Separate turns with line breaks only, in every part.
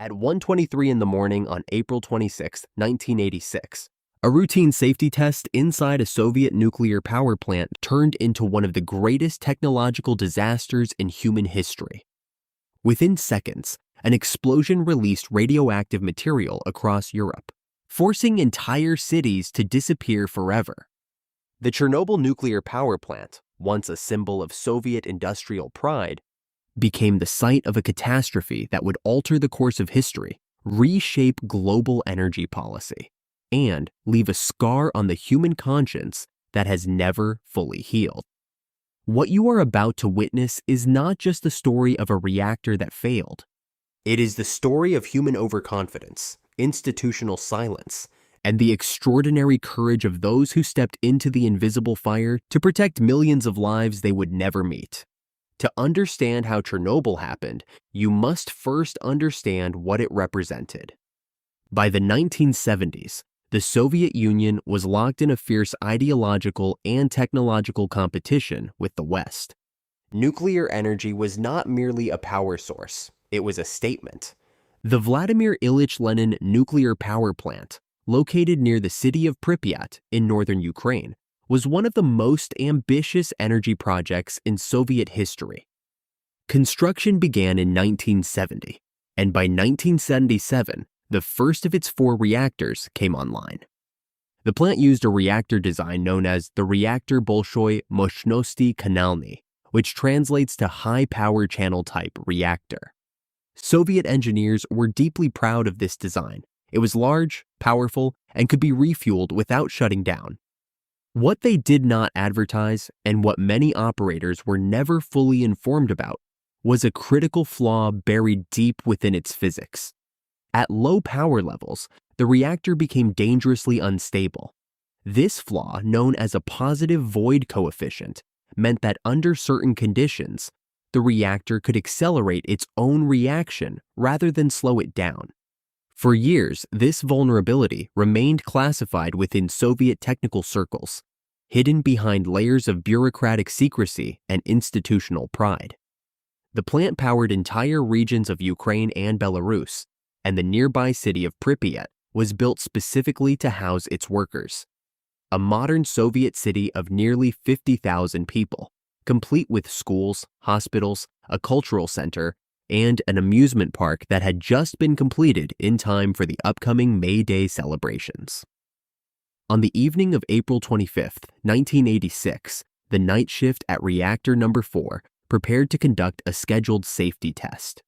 At 1:23 in the morning on April 26, 1986, a routine safety test inside a Soviet nuclear power plant turned into one of the greatest technological disasters in human history. Within seconds, an explosion released radioactive material across Europe, forcing entire cities to disappear forever. The Chernobyl nuclear power plant, once a symbol of Soviet industrial pride, became the site of a catastrophe that would alter the course of history, reshape global energy policy, and leave a scar on the human conscience that has never fully healed. What you are about to witness is not just the story of a reactor that failed. It is the story of human overconfidence, institutional silence, and the extraordinary courage of those who stepped into the invisible fire to protect millions of lives they would never meet. To understand how Chernobyl happened, you must first understand what it represented. By the 1970s, the Soviet Union was locked in a fierce ideological and technological competition with the West. Nuclear energy was not merely a power source, it was a statement. The Vladimir Ilyich Lenin nuclear power plant, located near the city of Pripyat in northern Ukraine, was one of the most ambitious energy projects in Soviet history. Construction began in 1970, and by 1977, the first of its 4 reactors came online. The plant used a reactor design known as the Reaktor Bolshoi Moshnosti Kanalny, which translates to high power channel type reactor. Soviet engineers were deeply proud of this design. It was large, powerful, and could be refueled without shutting down. What they did not advertise, and what many operators were never fully informed about, was a critical flaw buried deep within its physics. At low power levels, the reactor became dangerously unstable. This flaw, known as a positive void coefficient, meant that under certain conditions, the reactor could accelerate its own reaction rather than slow it down. For years, this vulnerability remained classified within Soviet technical circles, hidden behind layers of bureaucratic secrecy and institutional pride. The plant powered entire regions of Ukraine and Belarus, and the nearby city of Pripyat was built specifically to house its workers. A modern Soviet city of nearly 50,000 people, complete with schools, hospitals, a cultural center, and an amusement park that had just been completed in time for the upcoming May Day celebrations. On the evening of April 25, 1986, the night shift at reactor number 4 prepared to conduct a scheduled safety test.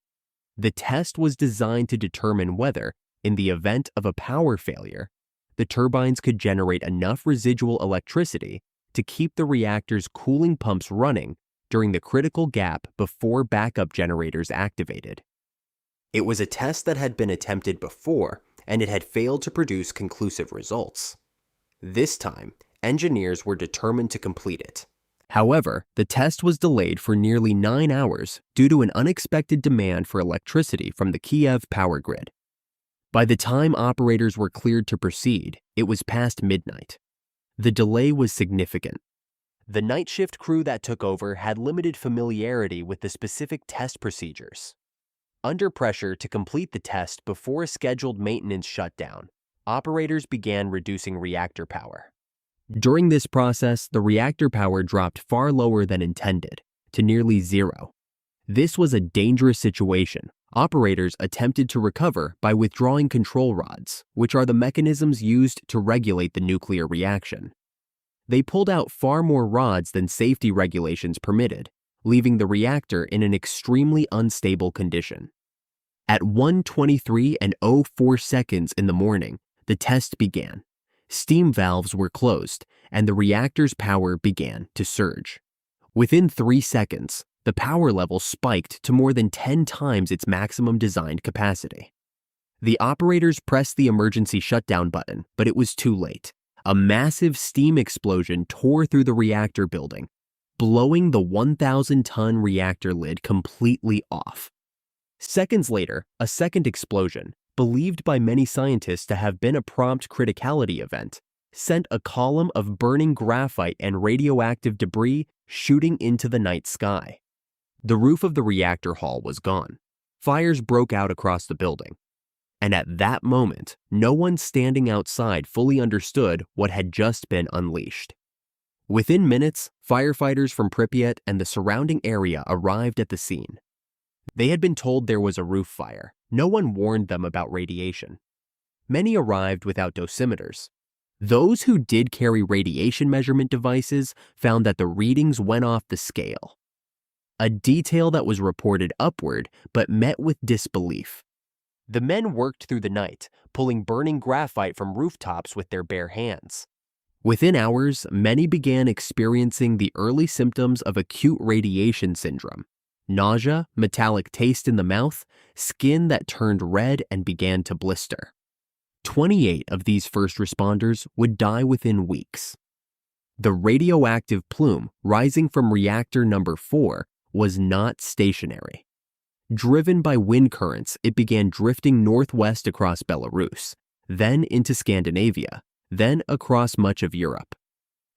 The test was designed to determine whether, in the event of a power failure, the turbines could generate enough residual electricity to keep the reactor's cooling pumps running during the critical gap before backup generators activated. It was a test that had been attempted before, and it had failed to produce conclusive results. This time, engineers were determined to complete it. However, the test was delayed for nearly 9 hours due to an unexpected demand for electricity from the Kiev power grid. By the time operators were cleared to proceed, it was past midnight. The delay was significant. The night shift crew that took over had limited familiarity with the specific test procedures. Under pressure to complete the test before a scheduled maintenance shutdown, operators began reducing reactor power. During this process, the reactor power dropped far lower than intended, to nearly 0. This was a dangerous situation. Operators attempted to recover by withdrawing control rods, which are the mechanisms used to regulate the nuclear reaction. They pulled out far more rods than safety regulations permitted, leaving the reactor in an extremely unstable condition. At 1:23:04 seconds in the morning, the test began. Steam valves were closed, and the reactor's power began to surge. Within 3 seconds, the power level spiked to more than 10 times its maximum designed capacity. The operators pressed the emergency shutdown button, but it was too late. A massive steam explosion tore through the reactor building, blowing the 1,000-ton reactor lid completely off. Seconds later, a second explosion, believed by many scientists to have been a prompt criticality event, sent a column of burning graphite and radioactive debris shooting into the night sky. The roof of the reactor hall was gone. Fires broke out across the building, And at that moment, no one standing outside fully understood what had just been unleashed. Within minutes, firefighters from Pripyat and the surrounding area arrived at the scene. They had been told there was a roof fire. No one warned them about radiation. Many arrived without dosimeters. Those who did carry radiation measurement devices found that the readings went off the scale, a detail that was reported upward but met with disbelief. The men worked through the night, pulling burning graphite from rooftops with their bare hands. Within hours, many began experiencing the early symptoms of acute radiation syndrome: nausea, metallic taste in the mouth, skin that turned red and began to blister. 28 of these first responders would die within weeks. The radioactive plume rising from reactor number 4 was not stationary. Driven by wind currents, it began drifting northwest across Belarus, then into Scandinavia, then across much of Europe.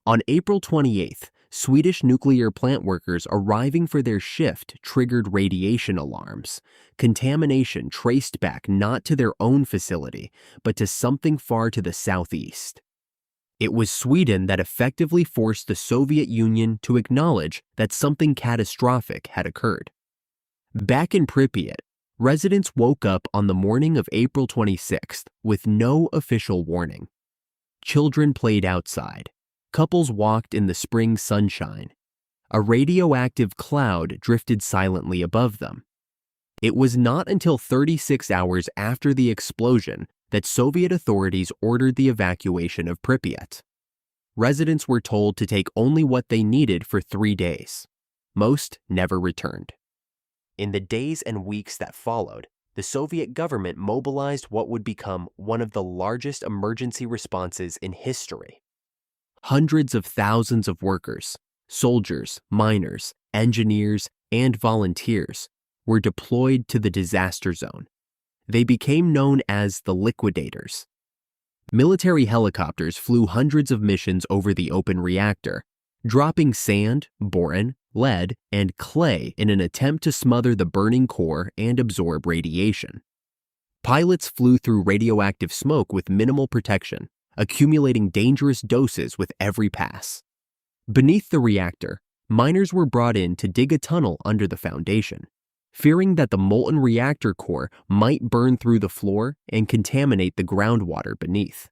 On April 28th, Swedish nuclear plant workers arriving for their shift triggered radiation alarms. Contamination traced back not to their own facility, but to something far to the southeast. It was Sweden that effectively forced the Soviet Union to acknowledge that something catastrophic had occurred. Back in Pripyat, residents woke up on the morning of April 26th with no official warning. Children played outside. Couples walked in the spring sunshine. A radioactive cloud drifted silently above them. It was not until 36 hours after the explosion that Soviet authorities ordered the evacuation of Pripyat. Residents were told to take only what they needed for 3 days. Most never returned. In the days and weeks that followed, the Soviet government mobilized what would become one of the largest emergency responses in history. Hundreds of thousands of workers, soldiers, miners, engineers, and volunteers were deployed to the disaster zone. They became known as the liquidators. Military helicopters flew hundreds of missions over the open reactor, dropping sand, boron, lead, and clay in an attempt to smother the burning core and absorb radiation. Pilots flew through radioactive smoke with minimal protection, accumulating dangerous doses with every pass. Beneath the reactor, miners were brought in to dig a tunnel under the foundation, fearing that the molten reactor core might burn through the floor and contaminate the groundwater beneath.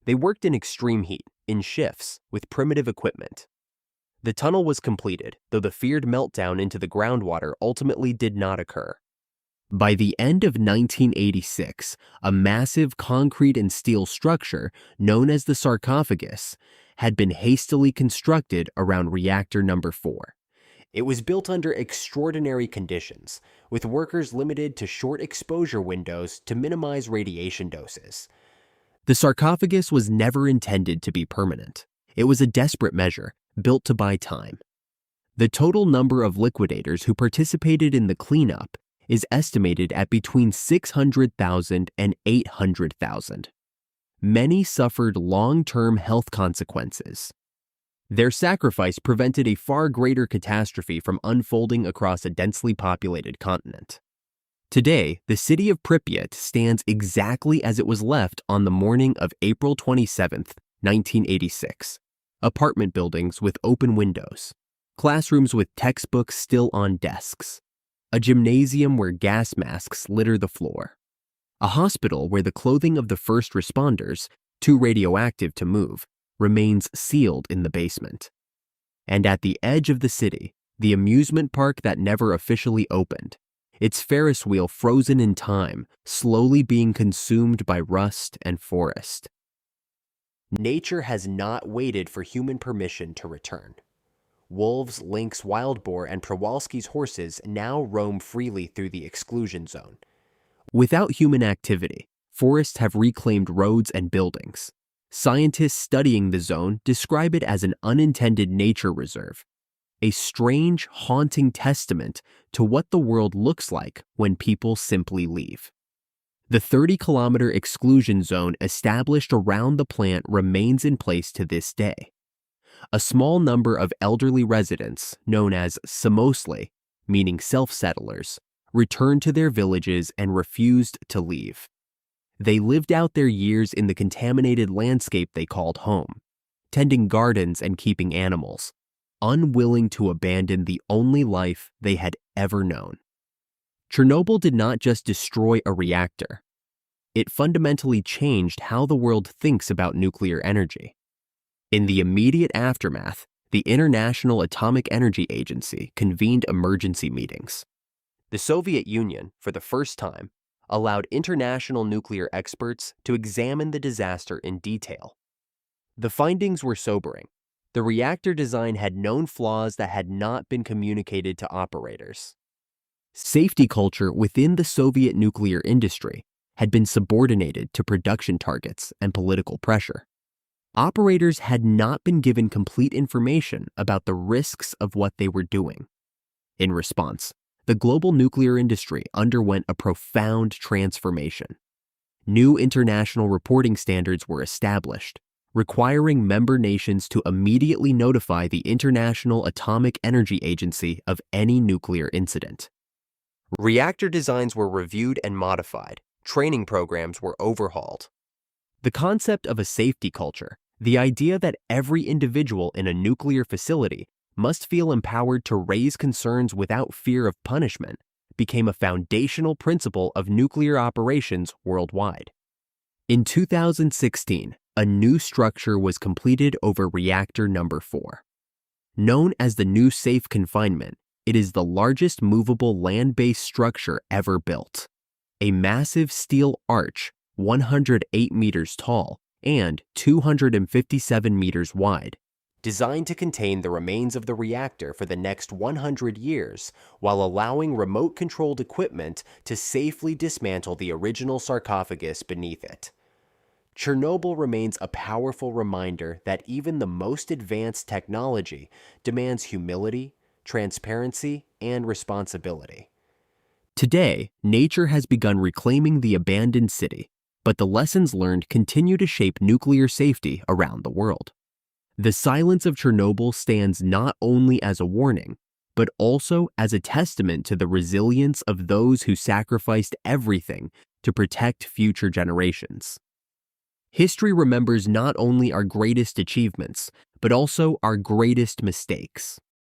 They worked in extreme heat, in shifts, with primitive equipment. The tunnel was completed, though the feared meltdown into the groundwater ultimately did not occur. By the end of 1986, a massive concrete and steel structure known as the sarcophagus had been hastily constructed around reactor number 4. It was built under extraordinary conditions, with workers limited to short exposure windows to minimize radiation doses. The sarcophagus was never intended to be permanent. It was a desperate measure, built to buy time. The total number of liquidators who participated in the cleanup is estimated at between 600,000 and 800,000. Many suffered long-term health consequences. Their sacrifice prevented a far greater catastrophe from unfolding across a densely populated continent. Today, the city of Pripyat stands exactly as it was left on the morning of April 27, 1986. Apartment buildings with open windows, classrooms with textbooks still on desks, a gymnasium where gas masks litter the floor, a hospital where the clothing of the first responders, too radioactive to move, remains sealed in the basement. And at the edge of the city, the amusement park that never officially opened, its Ferris wheel frozen in time, slowly being consumed by rust and forest. Nature has not waited for human permission to return. Wolves, lynx, wild boar, and Przewalski's horses now roam freely through the exclusion zone. Without human activity, forests have reclaimed roads and buildings. Scientists studying the zone describe it as an unintended nature reserve, a strange, haunting testament to what the world looks like when people simply leave. The 30-kilometer exclusion zone established around the plant remains in place to this day. A small number of elderly residents, known as samosli, meaning self-settlers, returned to their villages and refused to leave. They lived out their years in the contaminated landscape they called home, tending gardens and keeping animals, unwilling to abandon the only life they had ever known. Chernobyl did not just destroy a reactor. It fundamentally changed how the world thinks about nuclear energy. In the immediate aftermath, the International Atomic Energy Agency convened emergency meetings. The Soviet Union, for the first time, allowed international nuclear experts to examine the disaster in detail. The findings were sobering. The reactor design had known flaws that had not been communicated to operators. Safety culture within the Soviet nuclear industry had been subordinated to production targets and political pressure. Operators had not been given complete information about the risks of what they were doing. In response, the global nuclear industry underwent a profound transformation. New international reporting standards were established, requiring member nations to immediately notify the International Atomic Energy Agency of any nuclear incident. Reactor designs were reviewed and modified. Training programs were overhauled. The concept of a safety culture, the idea that every individual in a nuclear facility must feel empowered to raise concerns without fear of punishment, became a foundational principle of nuclear operations worldwide. In 2016, a new structure was completed over reactor number 4. Known as the New Safe Confinement, it is the largest movable land-based structure ever built. A massive steel arch, 108 meters tall and 257 meters wide, designed to contain the remains of the reactor for the next 100 years while allowing remote-controlled equipment to safely dismantle the original sarcophagus beneath it. Chernobyl remains a powerful reminder that even the most advanced technology demands humility, transparency, and responsibility. Today, nature has begun reclaiming the abandoned city, but the lessons learned continue to shape nuclear safety around the world. The silence of Chernobyl stands not only as a warning, but also as a testament to the resilience of those who sacrificed everything to protect future generations. History remembers not only our greatest achievements, but also our greatest mistakes.